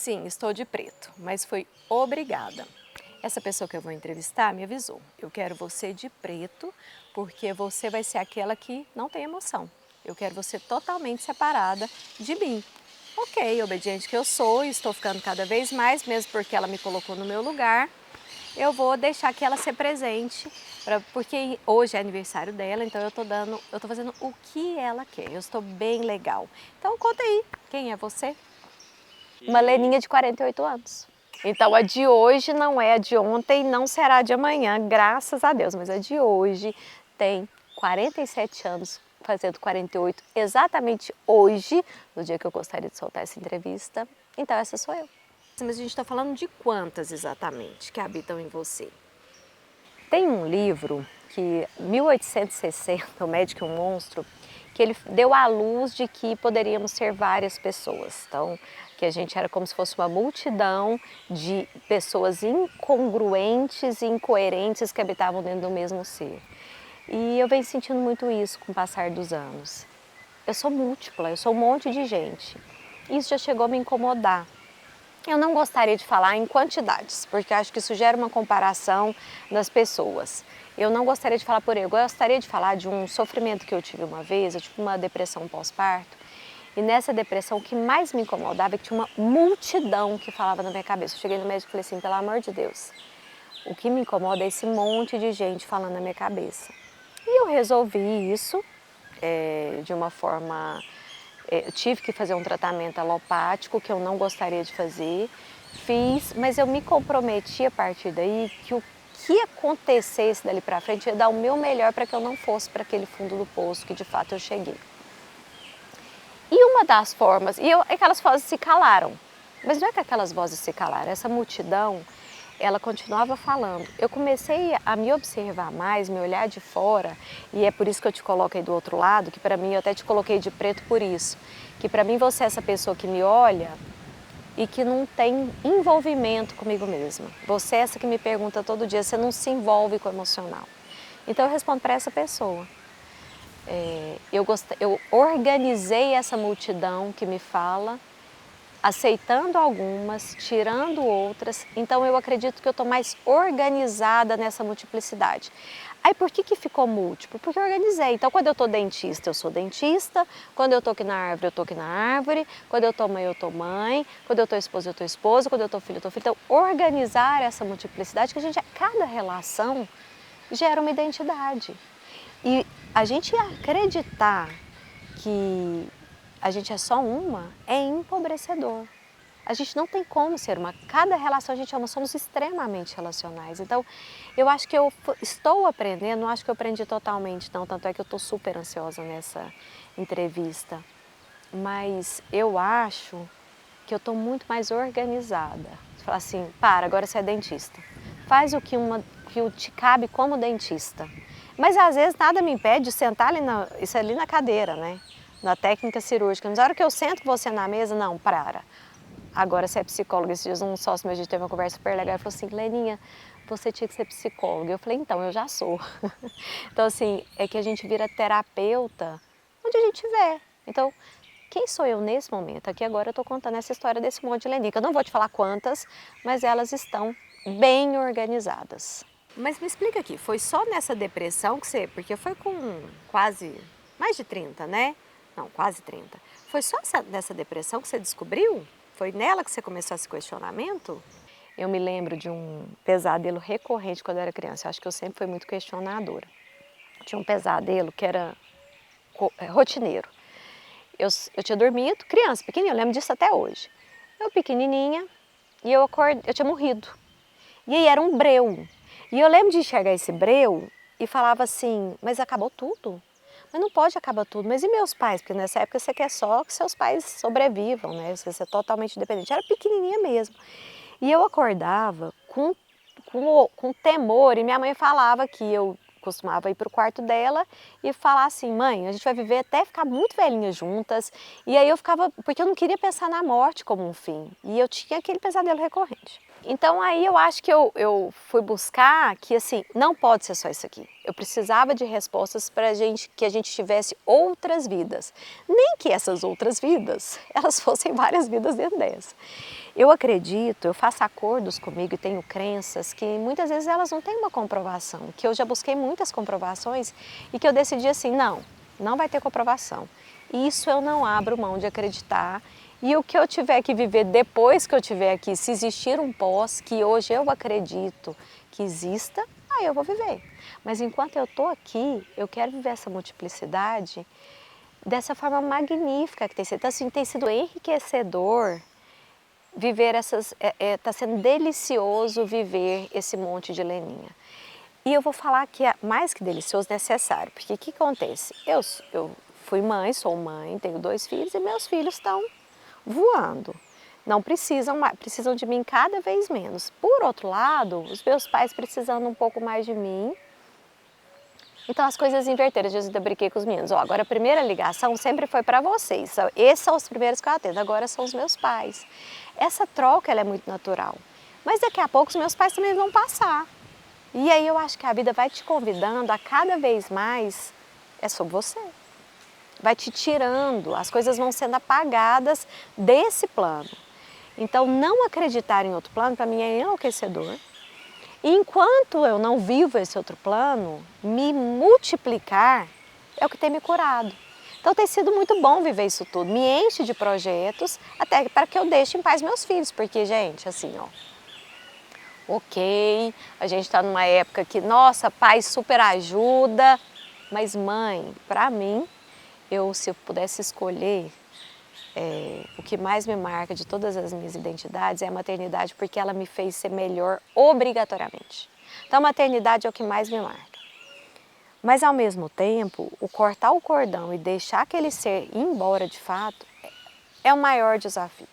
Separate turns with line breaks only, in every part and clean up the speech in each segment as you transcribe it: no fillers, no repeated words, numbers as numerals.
Sim, estou de preto, mas foi obrigada. Essa pessoa que eu vou entrevistar me avisou. Eu quero você de preto, porque você vai ser aquela que não tem emoção. Eu quero você totalmente separada de mim. Ok, obediente que eu sou, e estou ficando cada vez mais, mesmo porque ela me colocou no meu lugar. Eu vou deixar que ela ser presente, porque hoje é aniversário dela, então eu tô fazendo o que ela quer. Eu estou bem legal. Então conta aí, quem é você? Uma Leninha de 48 anos. Então a de hoje não é a de ontem, não será a de amanhã, graças a Deus, mas a de hoje tem 47 anos, fazendo 48 exatamente hoje, no dia que eu gostaria de soltar essa entrevista. Então essa sou eu. Mas a gente está falando de quantas exatamente que habitam em você? Tem um livro que, 1860, O Médico e o Monstro, que ele deu à luz de que poderíamos ser várias pessoas. Então, que a gente era como se fosse uma multidão de pessoas incongruentes e incoerentes que habitavam dentro do mesmo ser. E eu venho sentindo muito isso com o passar dos anos. Eu sou múltipla, eu sou um monte de gente. Isso já chegou a me incomodar. Eu não gostaria de falar em quantidades, porque acho que isso gera uma comparação das pessoas. Eu não gostaria de falar por eu gostaria de falar de um sofrimento que eu tive uma vez, eu tive uma depressão pós-parto, e nessa depressão o que mais me incomodava é que tinha uma multidão que falava na minha cabeça. Eu cheguei no médico e falei assim, pelo amor de Deus, o que me incomoda é esse monte de gente falando na minha cabeça. E eu resolvi isso de uma forma. Eu tive que fazer um tratamento alopático que eu não gostaria de fazer, fiz, mas eu me comprometi a partir daí que o que acontecesse dali para frente ia dar o meu melhor para que eu não fosse para aquele fundo do poço que de fato eu cheguei. E uma das formas, aquelas vozes se calaram, mas não é que aquelas vozes se calaram, essa multidão, ela continuava falando. Eu comecei a me observar mais, me olhar de fora, e é por isso que eu te coloco aí do outro lado, que para mim, eu até te coloquei de preto por isso, que para mim você é essa pessoa que me olha e que não tem envolvimento comigo mesma. Você é essa que me pergunta todo dia, você não se envolve com o emocional. Então eu respondo para essa pessoa. Eu organizei essa multidão que me fala, aceitando algumas, tirando outras, então eu acredito que eu estou mais organizada nessa multiplicidade. Aí por que ficou múltiplo? Porque eu organizei. Então quando eu estou dentista, eu sou dentista, quando eu estou aqui na árvore, eu estou aqui na árvore, quando eu estou mãe, eu estou mãe, quando eu estou esposa, eu estou esposa, quando eu estou filho, eu estou filho. Então organizar essa multiplicidade, que cada relação gera uma identidade. E a gente acreditar que a gente é só uma é empobrecedor. A gente não tem como ser uma. Cada relação a gente ama, somos extremamente relacionais. Então, eu acho que eu estou aprendendo, não acho que eu aprendi totalmente não, tanto é que eu estou super ansiosa nessa entrevista. Mas eu acho que eu estou muito mais organizada. Você fala assim, agora você é dentista. Faz o que te cabe como dentista. Mas às vezes nada me impede de sentar ali na cadeira, né? Na técnica cirúrgica. Mas na hora que eu sento com você na mesa, não, para. Agora você é psicóloga. Esses dias um sócio meu, a gente teve uma conversa super legal e falou assim, Leninha, você tinha que ser psicóloga. Eu falei, então, eu já sou. Então assim, é que a gente vira terapeuta onde a gente estiver. Então, quem sou eu nesse momento? Aqui agora eu estou contando essa história desse monte de Leninha, que eu não vou te falar quantas, mas elas estão bem organizadas. Mas me explica aqui, foi só nessa depressão que você, porque foi com quase mais de 30, né? Não, quase 30. Foi só nessa depressão que você descobriu? Foi nela que você começou esse questionamento? Eu me lembro de um pesadelo recorrente quando eu era criança. Eu acho que eu sempre fui muito questionadora. Tinha um pesadelo que era rotineiro. Eu tinha dormido, criança, pequenininha, eu lembro disso até hoje. Eu pequenininha e eu tinha morrido. E aí era um breu. E eu lembro de enxergar esse breu e falava assim, mas acabou tudo? Mas não pode acabar tudo. Mas e meus pais? Porque nessa época você quer só que seus pais sobrevivam, né? Você é totalmente dependente. Eu era pequenininha mesmo. E eu acordava com temor e minha mãe falava que eu costumava ir para o quarto dela e falar assim, mãe, a gente vai viver até ficar muito velhinhas juntas. E aí eu ficava, porque eu não queria pensar na morte como um fim. E eu tinha aquele pesadelo recorrente. Então aí eu acho que eu fui buscar que assim, não pode ser só isso aqui. Eu precisava de respostas para que a gente tivesse outras vidas. Nem que essas outras vidas, elas fossem várias vidas dentro dessa. Eu acredito, eu faço acordos comigo e tenho crenças que muitas vezes elas não têm uma comprovação, que eu já busquei muitas comprovações e que eu decidi assim, não vai ter comprovação. Isso eu não abro mão de acreditar e o que eu tiver que viver depois que eu tiver aqui, se existir um pós, que hoje eu acredito que exista, aí eu vou viver. Mas enquanto eu estou aqui, eu quero viver essa multiplicidade dessa forma magnífica que tem sido. Então, assim, tem sido enriquecedor viver está sendo delicioso viver esse monte de Leninha. E eu vou falar que é mais que delicioso, necessário, porque o que acontece? Eu fui mãe, sou mãe, tenho 2 filhos e meus filhos estão voando. Não precisam de mim cada vez menos. Por outro lado, os meus pais precisando um pouco mais de mim. Então as coisas inverteram, eu ainda brinquei com os meninos. Agora a primeira ligação sempre foi para vocês, esses são os primeiros que eu atendo, agora são os meus pais. Essa troca ela é muito natural, mas daqui a pouco os meus pais também vão passar. E aí eu acho que a vida vai te convidando a cada vez mais, é sobre você. Vai te tirando, as coisas vão sendo apagadas desse plano. Então não acreditar em outro plano para mim é enlouquecedor. E enquanto eu não vivo esse outro plano, me multiplicar é o que tem me curado. Então tem sido muito bom viver isso tudo, me enche de projetos, até para que eu deixe em paz meus filhos, porque, gente, assim, ó, ok, a gente está numa época que, nossa, pai super ajuda, mas mãe, para mim, se eu pudesse escolher, o que mais me marca de todas as minhas identidades é a maternidade, porque ela me fez ser melhor obrigatoriamente. Então a maternidade é o que mais me marca. Mas ao mesmo tempo, o cortar o cordão e deixar aquele ser ir embora de fato é o maior desafio.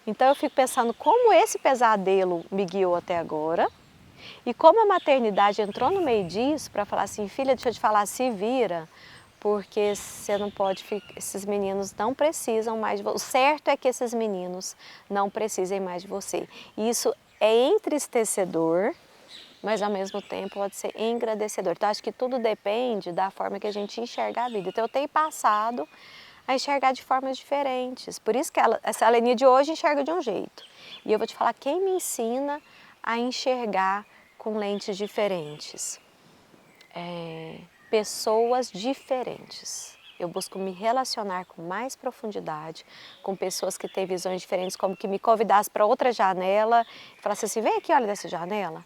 Então eu fico pensando como esse pesadelo me guiou até agora e como a maternidade entrou no meio disso para falar assim, filha, deixa eu te falar, se vira, porque você não pode ficar, esses meninos não precisam mais de você. O certo é que esses meninos não precisem mais de você. E isso é entristecedor, mas ao mesmo tempo pode ser engrandecedor. Então acho que tudo depende da forma que a gente enxerga a vida. Então eu tenho passado a enxergar de formas diferentes. Por isso que essa Leninha de hoje enxerga de um jeito. E eu vou te falar quem me ensina a enxergar com lentes diferentes. Pessoas diferentes. Eu busco me relacionar com mais profundidade com pessoas que têm visões diferentes, como que me convidasse para outra janela e falasse assim, vem aqui, olha dessa janela,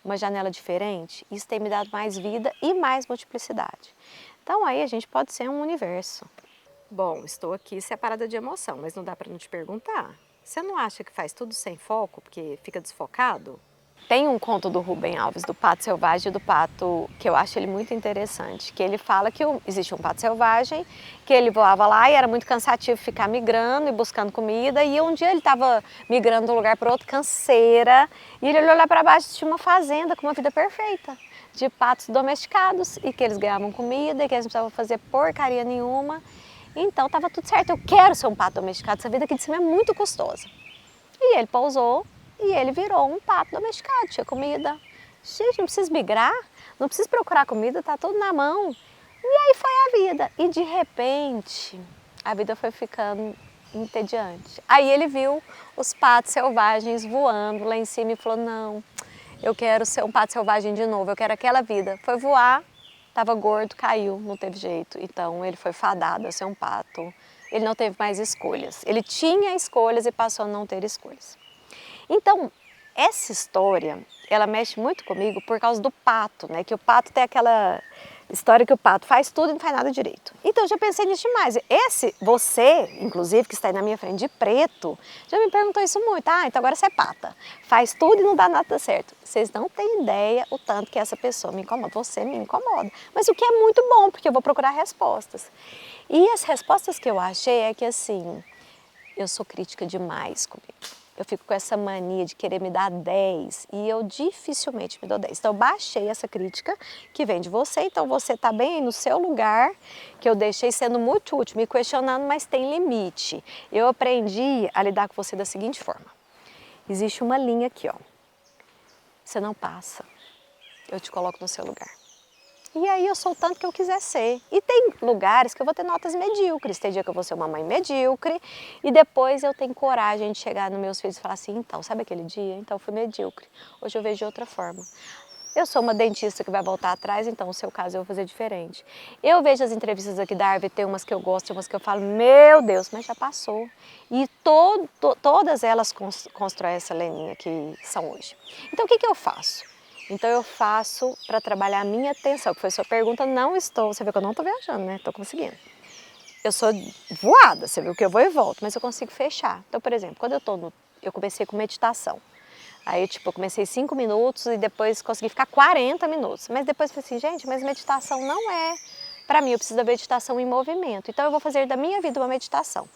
uma janela diferente. Isso tem me dado mais vida e mais multiplicidade. Então aí a gente pode ser um universo. Bom, estou aqui separada de emoção, mas não dá para não te perguntar. Você não acha que faz tudo sem foco, porque fica desfocado? Tem um conto do Rubem Alves, do pato selvagem e do pato, que eu acho ele muito interessante, que ele fala que existe um pato selvagem, que ele voava lá e era muito cansativo ficar migrando e buscando comida, e um dia ele estava migrando de um lugar para outro, canseira, e ele olhou lá para baixo e tinha uma fazenda com uma vida perfeita, de patos domesticados, e que eles ganhavam comida, e que eles não precisavam fazer porcaria nenhuma. Então estava tudo certo, eu quero ser um pato domesticado, essa vida aqui de cima é muito custosa. E ele pousou e ele virou um pato domesticado, tinha comida. Gente, não precisa migrar, não precisa procurar comida, tá tudo na mão. E aí foi a vida. E de repente, a vida foi ficando entediante. Aí ele viu os patos selvagens voando lá em cima e falou, não, eu quero ser um pato selvagem de novo, eu quero aquela vida. Foi voar, estava gordo, caiu, não teve jeito. Então ele foi fadado a ser um pato. Ele não teve mais escolhas. Ele tinha escolhas e passou a não ter escolhas. Então, essa história, ela mexe muito comigo por causa do pato, né? Que o pato tem aquela história que o pato faz tudo e não faz nada direito. Então, eu já pensei nisso demais. Você, inclusive, que está aí na minha frente de preto, já me perguntou isso muito. Ah, então agora você é pata. Faz tudo e não dá nada certo. Vocês não têm ideia o tanto que essa pessoa me incomoda. Você me incomoda. Mas o que é muito bom, porque eu vou procurar respostas. E as respostas que eu achei é que, assim, eu sou crítica demais comigo. Eu fico com essa mania de querer me dar 10 e eu dificilmente me dou 10. Então eu baixei essa crítica que vem de você, então você está bem aí no seu lugar, que eu deixei sendo muito útil, me questionando, mas tem limite. Eu aprendi a lidar com você da seguinte forma. Existe uma linha aqui, ó. Você não passa, eu te coloco no seu lugar. E aí eu sou o tanto que eu quiser ser. E tem lugares que eu vou ter notas medíocres, tem dia que eu vou ser uma mãe medíocre, e depois eu tenho coragem de chegar nos meus filhos e falar assim, então, sabe aquele dia? Então eu fui medíocre, hoje eu vejo de outra forma. Eu sou uma dentista que vai voltar atrás, então no seu caso eu vou fazer diferente. Eu vejo as entrevistas aqui da Árvore, tem umas que eu gosto, tem umas que eu falo, meu Deus, mas já passou. E todas elas constroem essa Leninha que são hoje. Então o que eu faço? Então eu faço para trabalhar a minha atenção, que foi a sua pergunta, não estou, você vê que eu não estou viajando, né? Estou conseguindo. Eu sou voada, você viu que eu vou e volto, mas eu consigo fechar. Então, por exemplo, quando eu comecei com meditação. Aí, tipo, eu comecei 5 minutos e depois consegui ficar 40 minutos. Mas depois eu falei assim, gente, mas meditação não é para mim, eu preciso da meditação em movimento. Então eu vou fazer da minha vida uma meditação.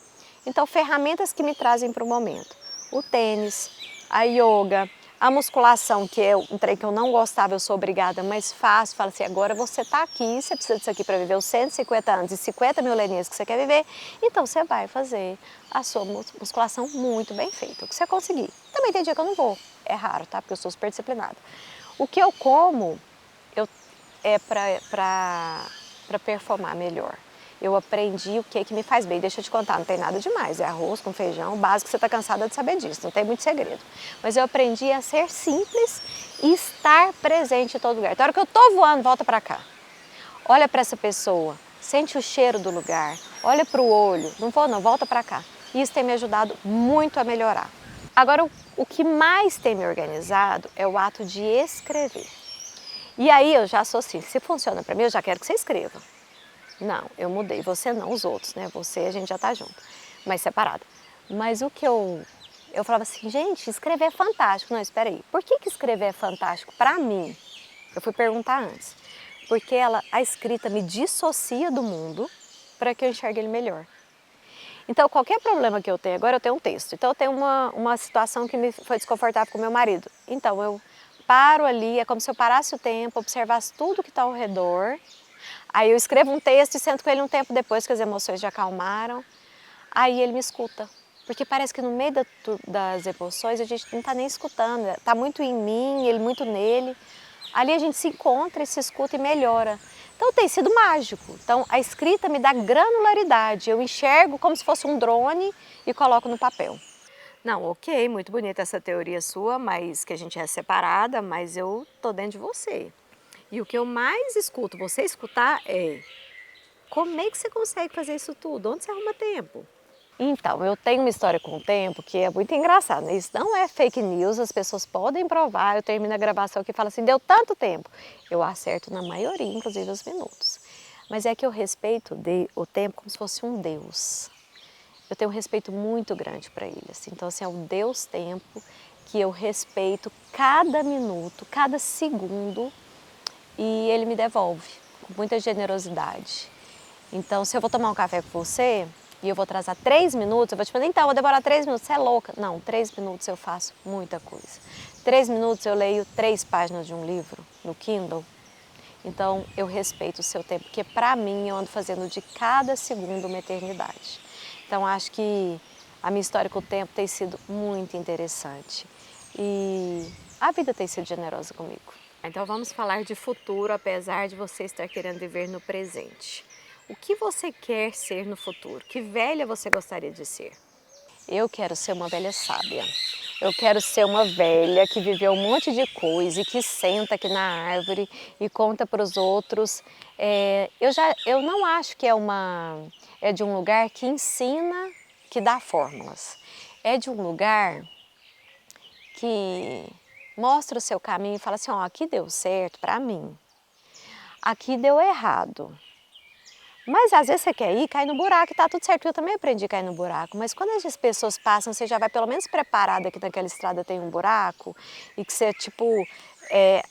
Então, ferramentas que me trazem para o momento. O tênis, a yoga, a musculação, que é um trem que eu não gostava, eu sou obrigada, mas faço. Falo assim, agora você está aqui, você precisa disso aqui para viver os 150 anos e 50 mil leninhas que você quer viver, então você vai fazer a sua musculação muito bem feita, o que você conseguir. Também tem dia que eu não vou, é raro, tá? Porque eu sou super disciplinada. O que eu como é para performar melhor. Eu aprendi o que me faz bem. Deixa eu te contar, não tem nada demais. É arroz com feijão, básico, você está cansada de saber disso, não tem muito segredo. Mas eu aprendi a ser simples e estar presente em todo lugar. Então, a hora que eu estou voando, volta para cá. Olha para essa pessoa, sente o cheiro do lugar, olha para o olho. Não vou não, volta para cá. Isso tem me ajudado muito a melhorar. Agora, o que mais tem me organizado é o ato de escrever. E aí eu já sou assim, se funciona para mim, eu já quero que você escreva. Não, eu mudei, você não, os outros, né? Você a gente já tá junto, mas separado. Mas o que eu falava assim, gente, escrever é fantástico. Não, espera aí, por que escrever é fantástico para mim? Eu fui perguntar antes. Porque a escrita me dissocia do mundo para que eu enxergue ele melhor. Então, qualquer problema que eu tenho, agora eu tenho um texto, então eu tenho uma situação que me foi desconfortável com meu marido. Então, eu paro ali, é como se eu parasse o tempo, observasse tudo que está ao redor. Aí eu escrevo um texto e sento com ele um tempo depois que as emoções já acalmaram. Aí ele me escuta. Porque parece que no meio das emoções a gente não está nem escutando, está muito em mim, ele muito nele. Ali a gente se encontra e se escuta e melhora. Então tem sido mágico. Então a escrita me dá granularidade, eu enxergo como se fosse um drone e coloco no papel. Não, ok, muito bonita essa teoria sua, mas que a gente é separada, mas eu tô dentro de você. E o que eu mais escuto você escutar é: como é que você consegue fazer isso tudo? Onde você arruma tempo? Então, eu tenho uma história com o tempo que é muito engraçada. Isso não é fake news, as pessoas podem provar. Eu termino a gravação aqui e falo assim, deu tanto tempo. Eu acerto na maioria, inclusive os minutos. Mas é que eu respeito o tempo como se fosse um Deus. Eu tenho um respeito muito grande para ele. Assim. Então, assim, é o Deus tempo que eu respeito cada minuto, cada segundo e ele me devolve com muita generosidade. Então, se eu vou tomar um café com você e eu vou atrasar 3 minutos, eu vou te falar, então, eu vou demorar 3 minutos, você é louca. Não, 3 minutos eu faço muita coisa. 3 minutos eu leio 3 páginas de um livro no Kindle. Então, eu respeito o seu tempo, porque para mim eu ando fazendo de cada segundo uma eternidade. Então, acho que a minha história com o tempo tem sido muito interessante. E a vida tem sido generosa comigo. Então vamos falar de futuro, apesar de você estar querendo viver no presente. O que você quer ser no futuro? Que velha você gostaria de ser? Eu quero ser uma velha sábia. Eu quero ser uma velha que viveu um monte de coisa e que senta aqui na árvore e conta para os outros. Eu não acho que é de um lugar que ensina, que dá fórmulas. É de um lugar que mostra o seu caminho e fala assim, ó, aqui deu certo para mim, aqui deu errado. Mas às vezes você quer ir, cai no buraco e tá tudo certo. Eu também aprendi a cair no buraco, mas quando as pessoas passam, você já vai pelo menos preparada que naquela estrada tem um buraco e que você, tipo,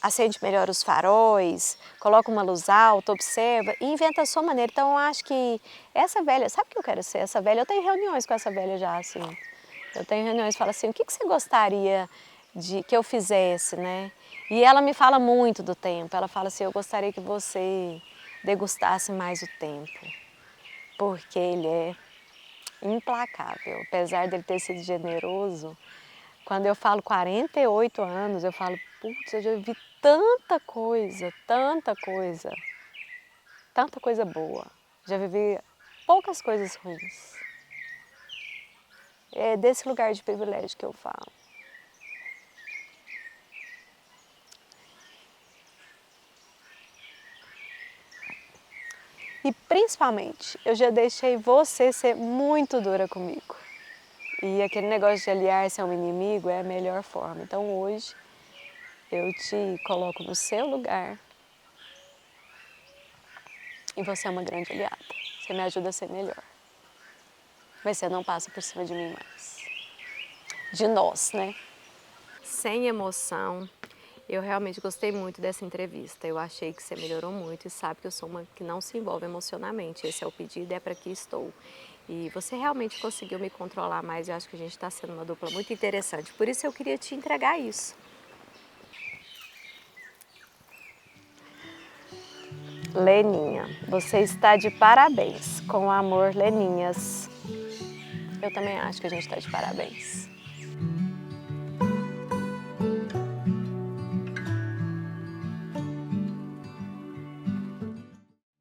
acende melhor os faróis, coloca uma luz alta, observa e inventa a sua maneira. Então eu acho que essa velha, sabe o que eu quero ser? Essa velha, eu tenho reuniões com essa velha já, assim. Eu tenho reuniões e falo assim, o que você gostaria que eu fizesse, né? E ela me fala muito do tempo, ela fala assim, eu gostaria que você degustasse mais o tempo, porque ele é implacável. Apesar dele ter sido generoso, quando eu falo 48 anos, eu falo, putz, eu já vi tanta coisa, tanta coisa. tanta coisa boa, já vivi poucas coisas ruins. É desse lugar de privilégio que eu falo. E principalmente, eu já deixei você ser muito dura comigo. E aquele negócio de aliar-se a um inimigo é a melhor forma. Então hoje eu te coloco no seu lugar e você é uma grande aliada. Você me ajuda a ser melhor. Mas você não passa por cima de mim mais. De nós, né? Sem emoção. Eu realmente gostei muito dessa entrevista. Eu achei que você melhorou muito e sabe que eu sou uma que não se envolve emocionalmente. Esse é o pedido e é para que estou. E você realmente conseguiu me controlar mais. Eu acho que a gente está sendo uma dupla muito interessante. Por isso eu queria te entregar isso. Leninha, você está de parabéns. Com amor, Leninhas. Eu também acho que a gente está de parabéns.